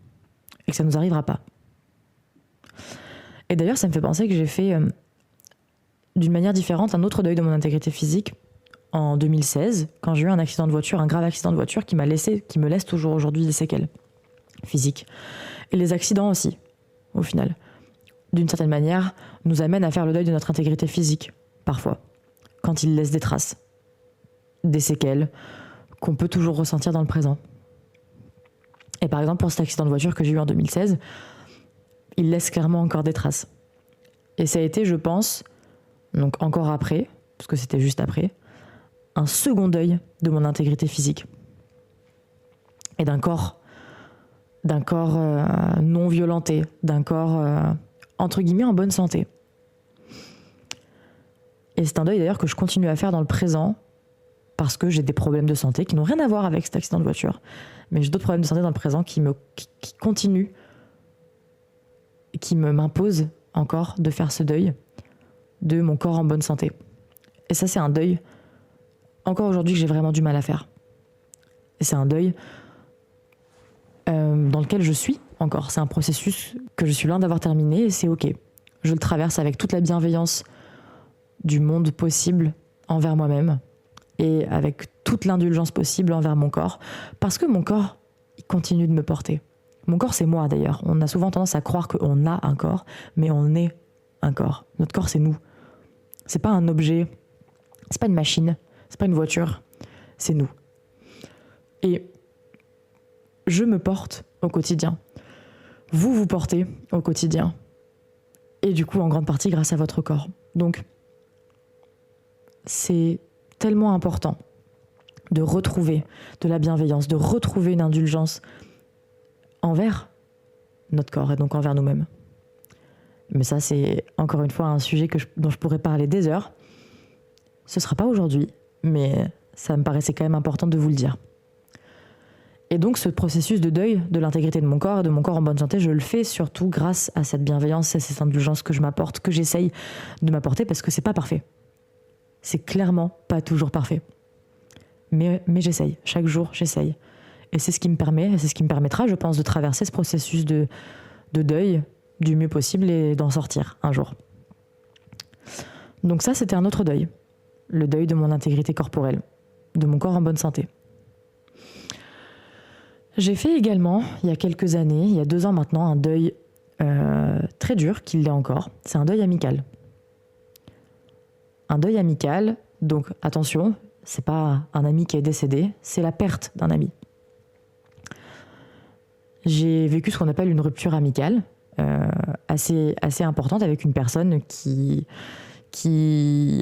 et que ça nous arrivera pas. Et d'ailleurs, ça me fait penser que j'ai fait d'une manière différente un autre deuil de mon intégrité physique en 2016, quand j'ai eu un accident de voiture, un grave accident de voiture qui me laisse toujours aujourd'hui des séquelles physiques. Et les accidents aussi, au final, d'une certaine manière, nous amènent à faire le deuil de notre intégrité physique, parfois, quand ils laissent des traces, des séquelles qu'on peut toujours ressentir dans le présent. Et par exemple, pour cet accident de voiture que j'ai eu en 2016, il laisse clairement encore des traces. Et ça a été, je pense, donc encore après, parce que c'était juste après, un second deuil de mon intégrité physique et d'un corps d'un corps non violenté, d'un corps entre guillemets en bonne santé. Et c'est un deuil d'ailleurs que je continue à faire dans le présent parce que j'ai des problèmes de santé qui n'ont rien à voir avec cet accident de voiture. Mais j'ai d'autres problèmes de santé dans le présent qui continuent, qui m'imposent encore de faire ce deuil de mon corps en bonne santé. Et ça, c'est un deuil, encore aujourd'hui, que j'ai vraiment du mal à faire. Et c'est un deuil dans lequel je suis encore. C'est un processus que je suis loin d'avoir terminé et c'est OK. Je le traverse avec toute la bienveillance du monde possible envers moi-même et avec toute l'indulgence possible envers mon corps, parce que mon corps, il continue de me porter. Mon corps, c'est moi d'ailleurs. On a souvent tendance à croire qu'on a un corps, mais on est un corps. Notre corps, c'est nous. C'est pas un objet, c'est pas une machine, c'est pas une voiture, c'est nous. Et je me porte au quotidien. Vous vous portez au quotidien. Et du coup, en grande partie, grâce à votre corps. Donc, c'est tellement important de retrouver de la bienveillance, de retrouver une indulgence envers notre corps et donc envers nous-mêmes. Mais ça, c'est encore une fois un sujet dont je pourrais parler des heures. Ce ne sera pas aujourd'hui, mais ça me paraissait quand même important de vous le dire. Et donc ce processus de deuil de l'intégrité de mon corps et de mon corps en bonne santé, je le fais surtout grâce à cette bienveillance et cette indulgence que je m'apporte, que j'essaye de m'apporter parce que c'est pas parfait. C'est clairement pas toujours parfait. Mais j'essaye. Chaque jour, j'essaye. Et c'est ce qui me permet, et c'est ce qui me permettra, je pense, de traverser ce processus de deuil du mieux possible et d'en sortir un jour. Donc ça, c'était un autre deuil. Le deuil de mon intégrité corporelle, de mon corps en bonne santé. J'ai fait également, il y a quelques années, il y a 2 ans maintenant, un deuil très dur, qu'il l'est encore. C'est un deuil amical. Un deuil amical, donc attention, c'est pas un ami qui est décédé, c'est la perte d'un ami. J'ai vécu ce qu'on appelle une rupture amicale, assez importante avec une personne qui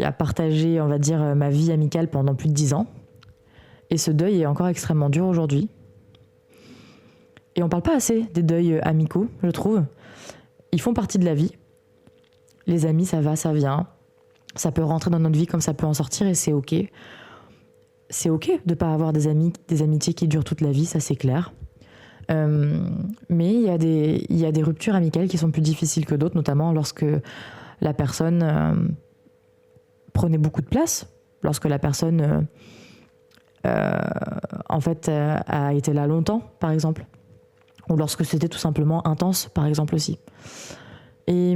a partagé, on va dire, ma vie amicale pendant plus de 10 ans. Et ce deuil est encore extrêmement dur aujourd'hui. Et on parle pas assez des deuils amicaux, je trouve. Ils font partie de la vie. Les amis, ça va, ça vient. Ça peut rentrer dans notre vie comme ça peut en sortir et c'est OK. C'est OK de pas avoir des amitiés qui durent toute la vie, ça c'est clair. Mais il y a des ruptures amicales qui sont plus difficiles que d'autres, notamment lorsque la personne prenait beaucoup de place, lorsque la personne en fait a été là longtemps, par exemple, ou lorsque c'était tout simplement intense, par exemple aussi. Et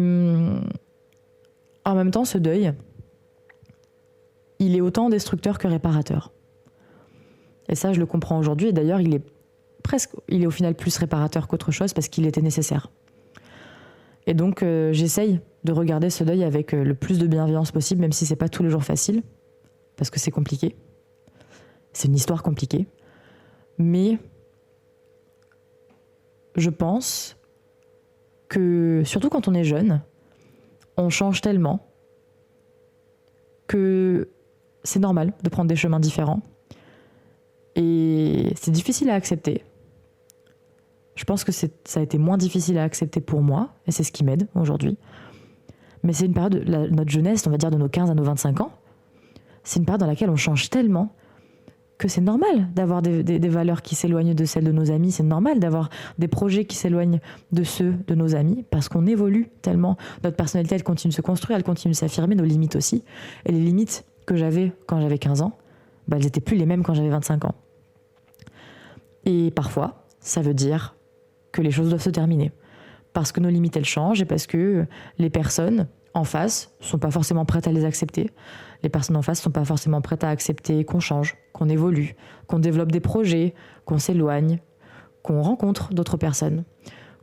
en même temps, ce deuil, il est autant destructeur que réparateur. Et ça, je le comprends aujourd'hui. Et d'ailleurs, il est au final plus réparateur qu'autre chose parce qu'il était nécessaire. Et donc, j'essaye de regarder ce deuil avec le plus de bienveillance possible, même si c'est pas tous les jours facile, parce que c'est compliqué. C'est une histoire compliquée. Mais je pense que, surtout quand on est jeune, on change tellement que c'est normal de prendre des chemins différents. Et c'est difficile à accepter. Je pense que ça a été moins difficile à accepter pour moi, et c'est ce qui m'aide aujourd'hui. Mais c'est une période, notre jeunesse, on va dire de nos 15 à nos 25 ans, c'est une période dans laquelle on change tellement que c'est normal d'avoir des valeurs qui s'éloignent de celles de nos amis, c'est normal d'avoir des projets qui s'éloignent de ceux de nos amis, parce qu'on évolue tellement. Notre personnalité, elle continue de se construire, elle continue de s'affirmer, nos limites aussi. Et les limites que j'avais quand j'avais 15 ans, elles n'étaient plus les mêmes quand j'avais 25 ans. Et parfois, ça veut dire que les choses doivent se terminer. Parce que nos limites, elles changent et parce que les personnes en face ne sont pas forcément prêtes à les accepter. Les personnes en face ne sont pas forcément prêtes à accepter qu'on change, qu'on évolue, qu'on développe des projets, qu'on s'éloigne, qu'on rencontre d'autres personnes,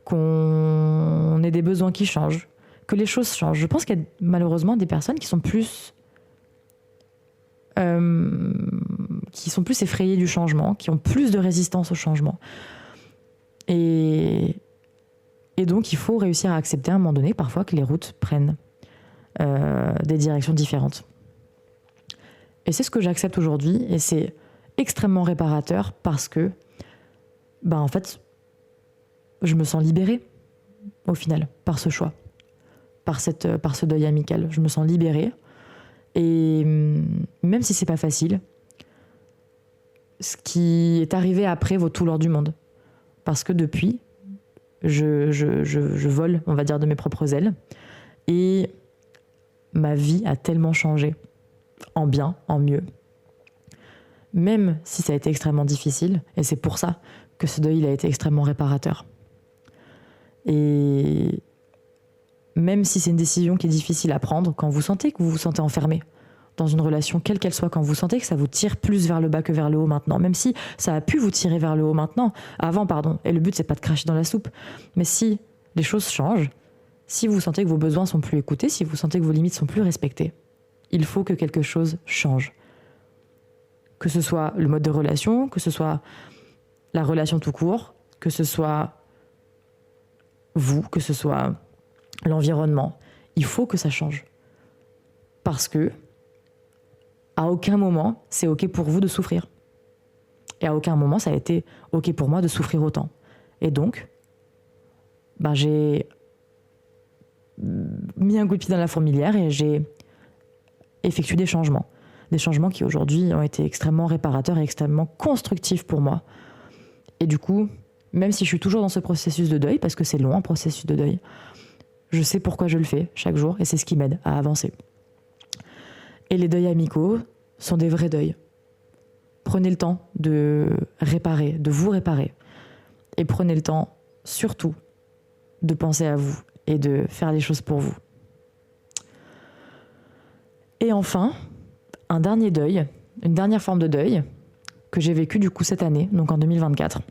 qu'on ait des besoins qui changent, que les choses changent. Je pense qu'il y a malheureusement des personnes qui sont plus effrayées du changement, qui ont plus de résistance au changement. Et donc, il faut réussir à accepter à un moment donné, parfois, que les routes prennent des directions différentes. Et c'est ce que j'accepte aujourd'hui, et c'est extrêmement réparateur parce que, en fait, je me sens libérée, au final, par ce choix, par ce deuil amical. Je me sens libérée. Et même si c'est pas facile, ce qui est arrivé après vaut tout l'or du monde. Parce que depuis, je vole, on va dire, de mes propres ailes. Et ma vie a tellement changé, en bien, en mieux. Même si ça a été extrêmement difficile, et c'est pour ça que ce deuil il a été extrêmement réparateur. Et même si c'est une décision qui est difficile à prendre, quand vous sentez que vous vous sentez enfermé dans une relation, quelle qu'elle soit, quand vous sentez que ça vous tire plus vers le bas que vers le haut maintenant, même si ça a pu vous tirer vers le haut avant, et le but c'est pas de cracher dans la soupe, mais si les choses changent, si vous sentez que vos besoins sont plus écoutés, si vous sentez que vos limites sont plus respectées, il faut que quelque chose change. Que ce soit le mode de relation, que ce soit la relation tout court, que ce soit vous, que ce soit l'environnement. Il faut que ça change. Parce que à aucun moment, c'est OK pour vous de souffrir. Et à aucun moment, ça a été OK pour moi de souffrir autant. Et donc, j'ai mis un coup de pied dans la fourmilière et j'ai effectué des changements. Des changements qui aujourd'hui ont été extrêmement réparateurs et extrêmement constructifs pour moi. Et du coup, même si je suis toujours dans ce processus de deuil, parce que c'est long un processus de deuil, je sais pourquoi je le fais chaque jour et c'est ce qui m'aide à avancer. Et les deuils amicaux sont des vrais deuils. Prenez le temps de réparer, de vous réparer. Et prenez le temps, surtout, de penser à vous et de faire les choses pour vous. Et enfin, un dernier deuil, une dernière forme de deuil que j'ai vécu du coup cette année, donc en 2024.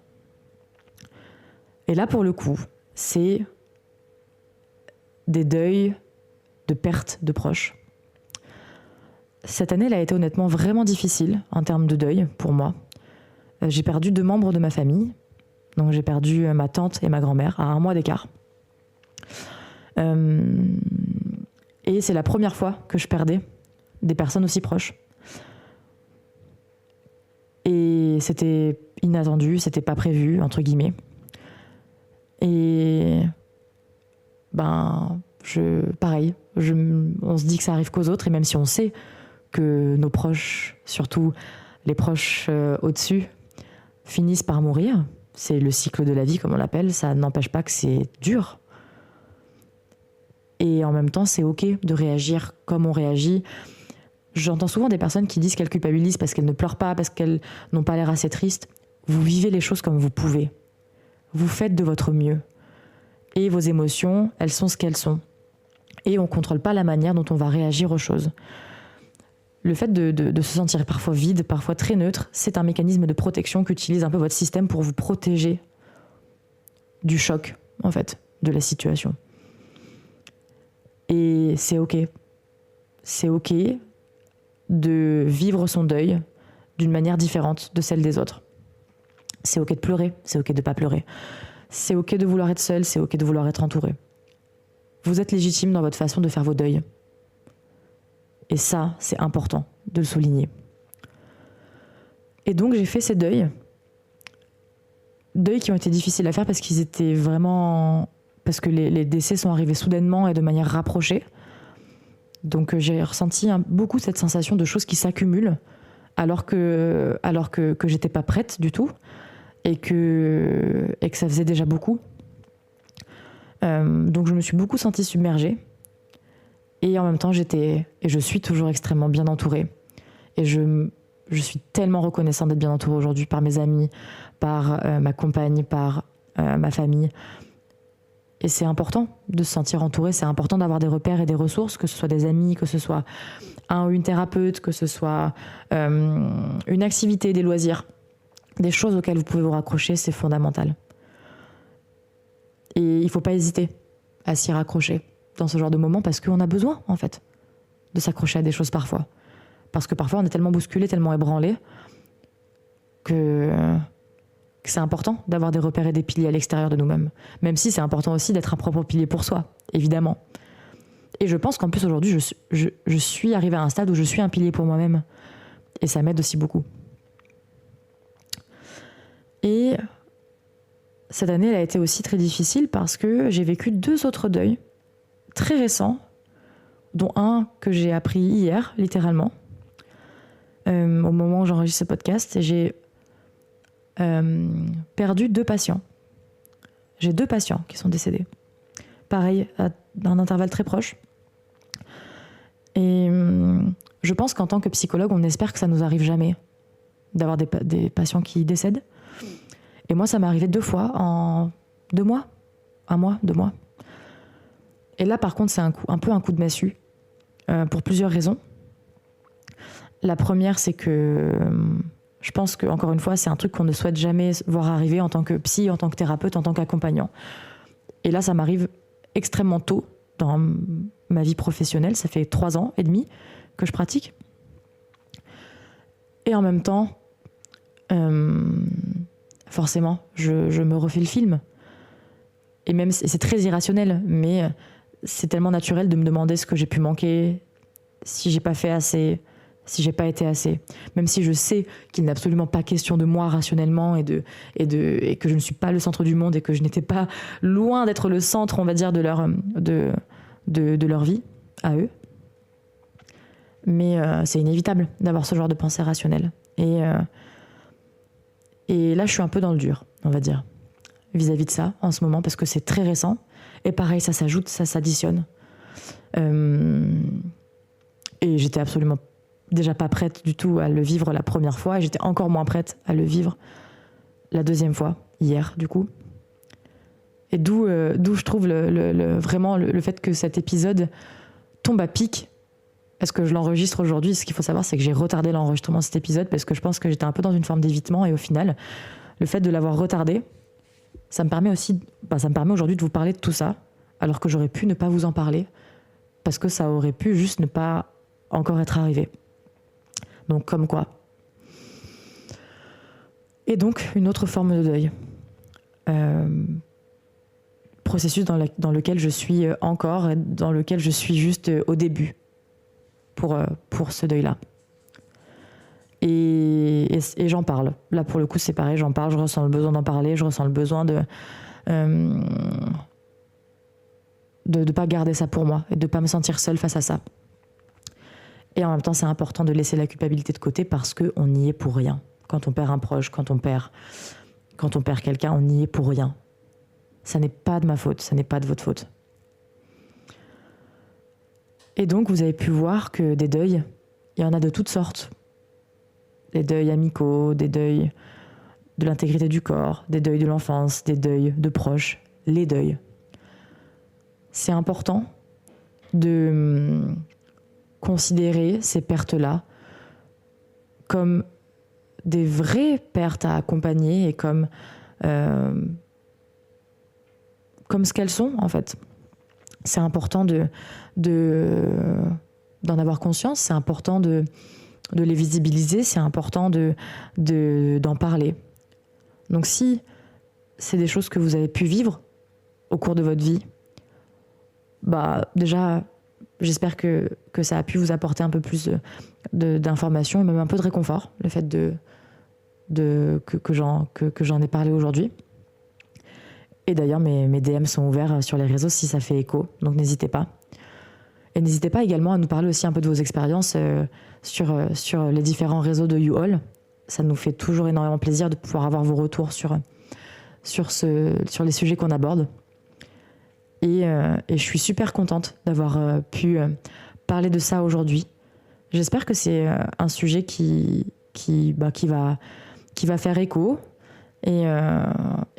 Et là, pour le coup, c'est des deuils de perte de proches. Cette année, elle a été honnêtement vraiment difficile en termes de deuil pour moi. J'ai perdu 2 membres de ma famille. Donc j'ai perdu ma tante et ma grand-mère à 1 mois d'écart. Et c'est la première fois que je perdais des personnes aussi proches. Et c'était inattendu, c'était pas prévu, entre guillemets. Et pareil, on se dit que ça arrive qu'aux autres, et même si on sait que nos proches, surtout les proches au-dessus, finissent par mourir, c'est le cycle de la vie comme on l'appelle, ça n'empêche pas que c'est dur. Et en même temps, c'est OK de réagir comme on réagit. J'entends souvent des personnes qui disent qu'elles culpabilisent parce qu'elles ne pleurent pas, parce qu'elles n'ont pas l'air assez tristes. Vous vivez les choses comme vous pouvez. Vous faites de votre mieux. Et vos émotions, elles sont ce qu'elles sont. Et on ne contrôle pas la manière dont on va réagir aux choses. Le fait de se sentir parfois vide, parfois très neutre, c'est un mécanisme de protection qu'utilise un peu votre système pour vous protéger du choc, en fait, de la situation. Et c'est OK. C'est OK de vivre son deuil d'une manière différente de celle des autres. C'est OK de pleurer, c'est OK de ne pas pleurer. C'est OK de vouloir être seul, c'est OK de vouloir être entouré. Vous êtes légitime dans votre façon de faire vos deuils. Et ça, c'est important de le souligner. Et donc, j'ai fait ces deuils. Deuils qui ont été difficiles à faire parce qu'ils étaient vraiment... Parce que les décès sont arrivés soudainement et de manière rapprochée. Donc, j'ai ressenti beaucoup cette sensation de choses qui s'accumulent alors que j'étais pas prête du tout et que ça faisait déjà beaucoup. Donc, je me suis beaucoup sentie submergée. Et en même temps, j'étais, et je suis toujours extrêmement bien entourée. Et je suis tellement reconnaissante d'être bien entourée aujourd'hui par mes amis, par ma compagne, par ma famille. Et c'est important de se sentir entourée, c'est important d'avoir des repères et des ressources, que ce soit des amis, que ce soit un ou une thérapeute, que ce soit une activité, des loisirs, des choses auxquelles vous pouvez vous raccrocher, c'est fondamental. Et il ne faut pas hésiter à s'y raccrocher dans ce genre de moment parce qu'on a besoin, en fait, de s'accrocher à des choses parfois. Parce que parfois, on est tellement bousculé, tellement ébranlé que c'est important d'avoir des repères et des piliers à l'extérieur de nous-mêmes. Même si c'est important aussi d'être un propre pilier pour soi, évidemment. Et je pense qu'en plus, aujourd'hui, je suis arrivée à un stade où je suis un pilier pour moi-même. Et ça m'aide aussi beaucoup. Et cette année, elle a été aussi très difficile parce que j'ai vécu 2 autres deuils très récents, dont un que j'ai appris hier, littéralement, au moment où j'enregistre ce podcast. Et j'ai perdu 2 patients. J'ai 2 patients qui sont décédés. Pareil, à un intervalle très proche. Et je pense qu'en tant que psychologue, on espère que ça nous arrive jamais d'avoir des patients qui décèdent. Et moi, ça m'est arrivé 2 fois en 2 mois. 1 mois, 2 mois. Et là, par contre, c'est un peu un coup de massue, pour plusieurs raisons. La première, c'est que je pense que, encore une fois, c'est un truc qu'on ne souhaite jamais voir arriver en tant que psy, en tant que thérapeute, en tant qu'accompagnant. Et là, ça m'arrive extrêmement tôt dans ma vie professionnelle. Ça fait 3 ans et demi que je pratique. Et en même temps, forcément, je me refais le film. Et même, c'est très irrationnel, mais c'est tellement naturel de me demander ce que j'ai pu manquer, si j'ai pas fait assez, si j'ai pas été assez. Même si je sais qu'il n'est absolument pas question de moi rationnellement et que je ne suis pas le centre du monde et que je n'étais pas loin d'être le centre, on va dire, de leur vie, à eux. Mais c'est inévitable d'avoir ce genre de pensée rationnelle. Et là, je suis un peu dans le dur, on va dire, vis-à-vis de ça, en ce moment, parce que c'est très récent. Et pareil, ça s'ajoute, ça s'additionne. Et j'étais absolument déjà pas prête du tout à le vivre la première fois. Et j'étais encore moins prête à le vivre la deuxième fois, hier, du coup. Et d'où je trouve vraiment le fait que cet épisode tombe à pic. Est-ce que je l'enregistre aujourd'hui? Ce qu'il faut savoir, c'est que j'ai retardé l'enregistrement de cet épisode parce que je pense que j'étais un peu dans une forme d'évitement. Et au final, le fait de l'avoir retardé, ça me permet aujourd'hui de vous parler de tout ça, alors que j'aurais pu ne pas vous en parler, parce que ça aurait pu juste ne pas encore être arrivé. Donc, comme quoi. Et donc, une autre forme de deuil. Processus dans lequel je suis encore, dans lequel je suis juste au début pour ce deuil-là. Et j'en parle. Là, pour le coup, c'est pareil, j'en parle, je ressens le besoin d'en parler, je ressens le besoin de pas garder ça pour moi et de pas me sentir seule face à ça. Et en même temps, c'est important de laisser la culpabilité de côté parce qu'on n'y est pour rien. Quand on perd un proche, quand on perd quelqu'un, on n'y est pour rien. Ça n'est pas de ma faute, ça n'est pas de votre faute. Et donc, vous avez pu voir que des deuils, il y en a de toutes sortes. Des deuils amicaux, des deuils de l'intégrité du corps, des deuils de l'enfance, des deuils de proches, les deuils. C'est important de considérer ces pertes-là comme des vraies pertes à accompagner et comme ce qu'elles sont, en fait. C'est important d'en avoir conscience, c'est important de les visibiliser, c'est important d'en parler. Donc si c'est des choses que vous avez pu vivre au cours de votre vie, déjà, j'espère que ça a pu vous apporter un peu plus d'informations et même un peu de réconfort, le fait que j'en ai parlé aujourd'hui. Et d'ailleurs, mes DM sont ouverts sur les réseaux si ça fait écho, donc n'hésitez pas. Et n'hésitez pas également à nous parler aussi un peu de vos expériences sur les différents réseaux de You All. Ça nous fait toujours énormément plaisir de pouvoir avoir vos retours sur les sujets qu'on aborde. Et je suis super contente d'avoir pu parler de ça aujourd'hui. J'espère que c'est un sujet qui va faire écho et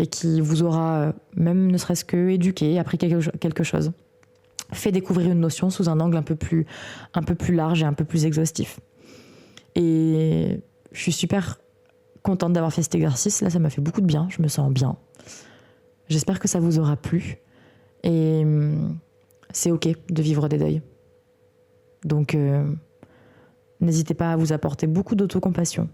qui vous aura même ne serait-ce que éduqué, appris quelque chose. Fait découvrir une notion sous un angle un peu plus large et un peu plus exhaustif. Et je suis super contente d'avoir fait cet exercice. Là, ça m'a fait beaucoup de bien. Je me sens bien. J'espère que ça vous aura plu. Et c'est OK de vivre des deuils. Donc, n'hésitez pas à vous apporter beaucoup d'autocompassion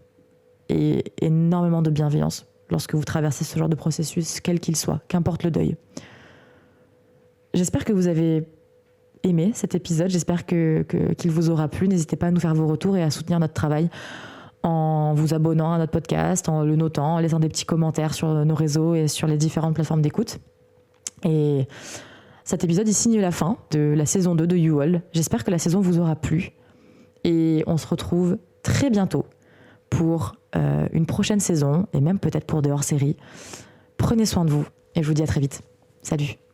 et énormément de bienveillance lorsque vous traversez ce genre de processus, quel qu'il soit, qu'importe le deuil. J'espère que vous avez aimé cet épisode, j'espère qu'il vous aura plu. N'hésitez pas à nous faire vos retours et à soutenir notre travail en vous abonnant à notre podcast, en le notant, en laissant des petits commentaires sur nos réseaux et sur les différentes plateformes d'écoute. Et cet épisode, il signe la fin de la saison 2 de You All. J'espère que la saison vous aura plu. Et on se retrouve très bientôt pour une prochaine saison, et même peut-être pour des hors-séries. Prenez soin de vous, et je vous dis à très vite. Salut!